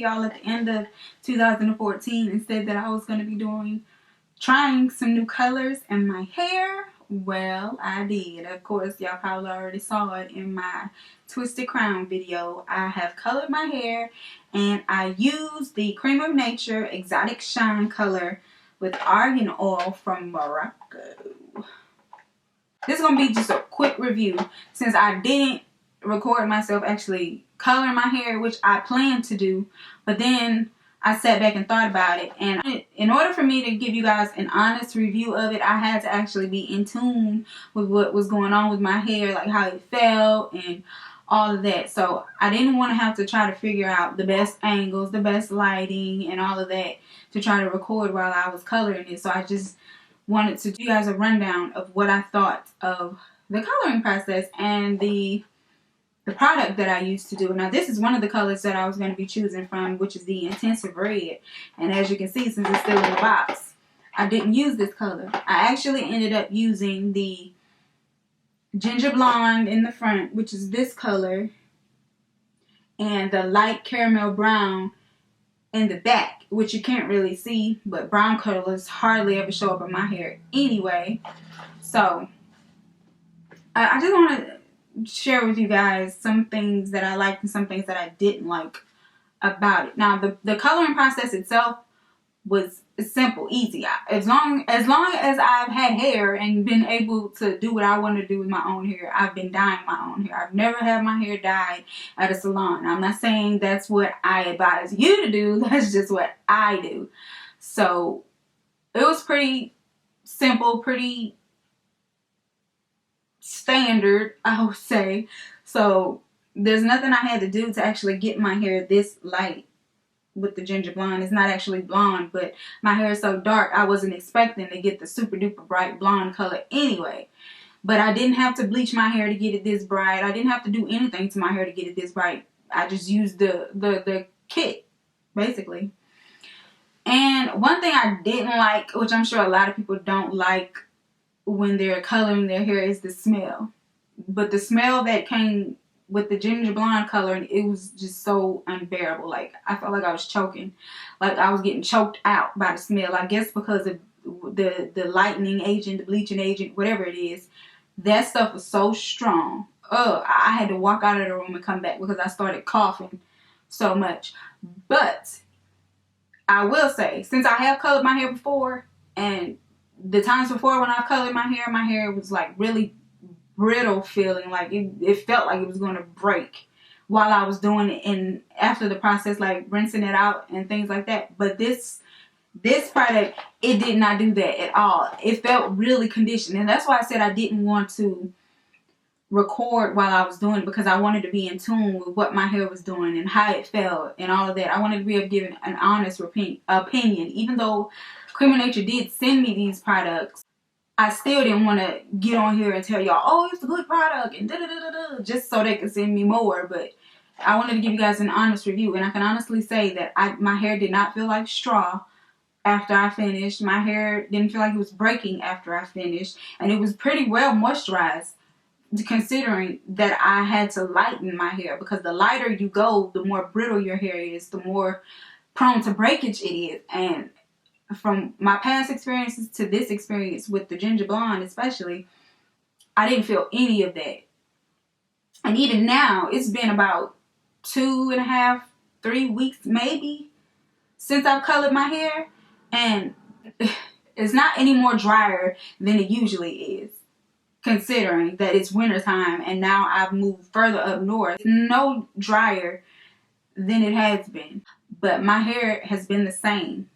y'all at the end of 2014 and said that I was going to be trying some new colors in my hair. Well, I did. Of course, y'all probably already saw it in my Twisted Crown video. I have colored my hair and I used the Cream of Nature Exotic Shine color with argan oil from Morocco. This is going to be just a quick review since I didn't record myself actually coloring my hair, which I planned to do, but then I sat back and thought about it, and in order for me to give you guys an honest review of it, I had to actually be in tune with what was going on with my hair, like how it felt and all of that. So I didn't want to have to try to figure out the best angles, the best lighting, and all of that to try to record while I was coloring it. So I just wanted to give you guys a rundown of what I thought of the coloring process and the product that I used to do. Now, this is one of the colors that I was going to be choosing from, which is the Intensive Red. And as you can see, since it's still in the box, I didn't use this color. I actually ended up using the Ginger Blonde in the front, which is this color, and the light caramel brown in the back, which you can't really see, but brown colors hardly ever show up in my hair anyway. So, I just want to share with you guys some things that I liked and some things that I didn't like about it. Now, the coloring process itself was simple, easy. As long as I've had hair and been able to do what I want to do with my own hair, I've been dyeing my own hair. I've never had my hair dyed at a salon. I'm not saying that's what I advise you to do. That's just what I do. So it was pretty simple, pretty standard, I would say. So there's nothing I had to do to actually get my hair this light with the ginger blonde. It's not actually blonde, but my hair is so dark I wasn't expecting to get the super duper bright blonde color anyway. But I didn't have to bleach my hair to get it this bright. I didn't have to do anything to my hair to get it this bright. I just used the kit basically. And one thing I didn't like, which I'm sure a lot of people don't like when they're coloring their hair, is the smell. But the smell that came with the ginger blonde color, it was just so unbearable. Like, I felt like I was choking. Like, I was getting choked out by the smell. I guess because of the lightening agent, the bleaching agent, whatever it is. That stuff was so strong. I had to walk out of the room and come back because I started coughing so much. But I will say, since I have colored my hair before, and the times before when I colored my hair was like really brittle feeling. Like it felt like it was going to break while I was doing it, and after the process, like rinsing it out and things like that. But this product, it did not do that at all. It felt really conditioned, and that's why I said I didn't want to record while I was doing it, because I wanted to be in tune with what my hair was doing and how it felt and all of that. I wanted to be able to give an honest opinion. Even though Creme of Nature did send me these products, I still didn't want to get on here and tell y'all, oh, it's a good product and da-da-da-da-da, just so they could send me more. But I wanted to give you guys an honest review, and I can honestly say that my hair did not feel like straw after I finished. My hair didn't feel like it was breaking after I finished, and it was pretty well moisturized, considering that I had to lighten my hair, because the lighter you go, the more brittle your hair is, the more prone to breakage it is. And from my past experiences to this experience with the ginger blonde especially, I didn't feel any of that. And even now, it's been about 2.5, 3 weeks maybe since I've colored my hair, and it's not any more drier than it usually is, considering that it's wintertime and now I've moved further up north. It's no drier than it has been, but my hair has been the same.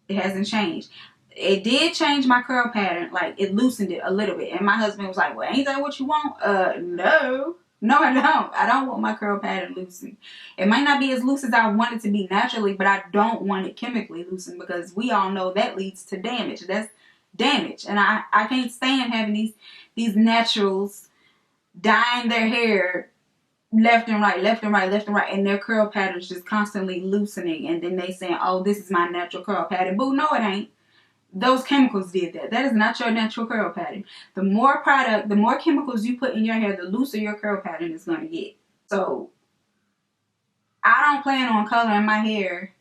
It hasn't changed. It did change my curl pattern. Like, it loosened it a little bit. And my husband was like, well, ain't that what you want? No. No, I don't. I don't want my curl pattern loosened. It might not be as loose as I want it to be naturally, but I don't want it chemically loosened, because we all know that leads to damage. That's damage. And I can't stand having these naturals dyeing their hair left and right, left and right, left and right, and their curl patterns just constantly loosening, and then they saying, oh, this is my natural curl pattern. Boo, no it ain't. Those chemicals did that. That is not your natural curl pattern. The more product, the more chemicals you put in your hair, the looser your curl pattern is going to get. So I don't plan on coloring my hair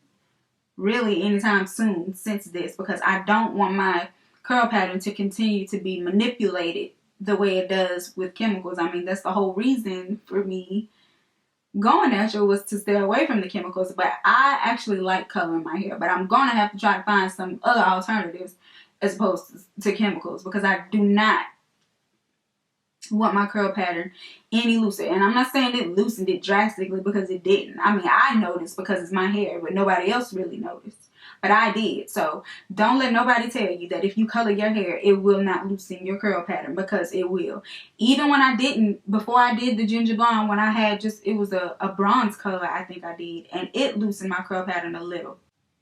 really anytime soon since this, because I don't want my curl pattern to continue to be manipulated the way it does with chemicals. I mean, that's the whole reason for me going natural, was to stay away from the chemicals. But I actually like coloring my hair, but I'm gonna have to try to find some other alternatives as opposed to chemicals, because I do not want my curl pattern any looser. And I'm not saying it loosened it drastically, because it didn't. I mean, I noticed because it's my hair, but nobody else really noticed. But I did. So don't let nobody tell you that if you color your hair, it will not loosen your curl pattern, because it will. Even when I didn't, before I did the ginger blonde, when I had just, it was a bronze color I think I did, and it loosened my curl pattern a little.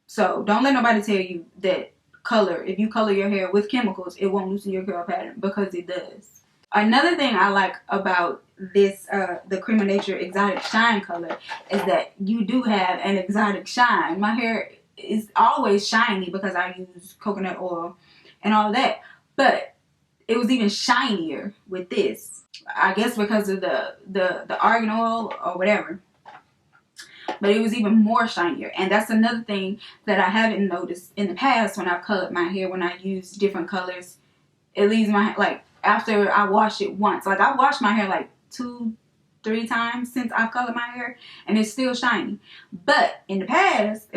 So don't let nobody tell you that if you color your hair with chemicals, it won't loosen your curl pattern, because it does. Another thing I like about this, the Creme of Nature Exotic Shine color, is that you do have an exotic shine. My hair is always shiny because I use coconut oil and all that, but it was even shinier with this. I guess because of the argan oil or whatever. But it was even more shinier. And that's another thing that I haven't noticed in the past when I've colored my hair. When I use different colors, it leaves my, like, after I wash it once. Like, I've washed my hair like 2-3 times since I've colored my hair, and it's still shiny. But in the past,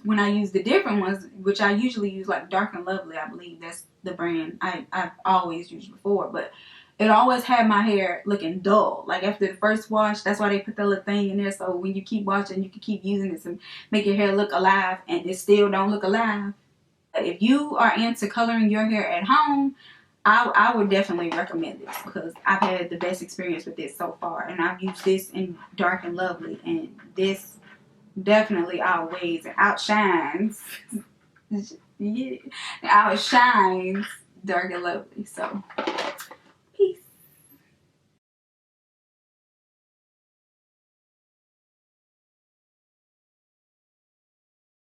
when I use the different ones, which I usually use, like Dark and Lovely, I believe that's the brand I've always used before, but it always had my hair looking dull. Like, after the first wash, that's why they put that little thing in there, so when you keep washing, you can keep using it to make your hair look alive, and it still don't look alive. If you are into coloring your hair at home, I would definitely recommend this, because I've had the best experience with this so far. And I've used this in Dark and Lovely, and this definitely outshines Dark and Lovely. So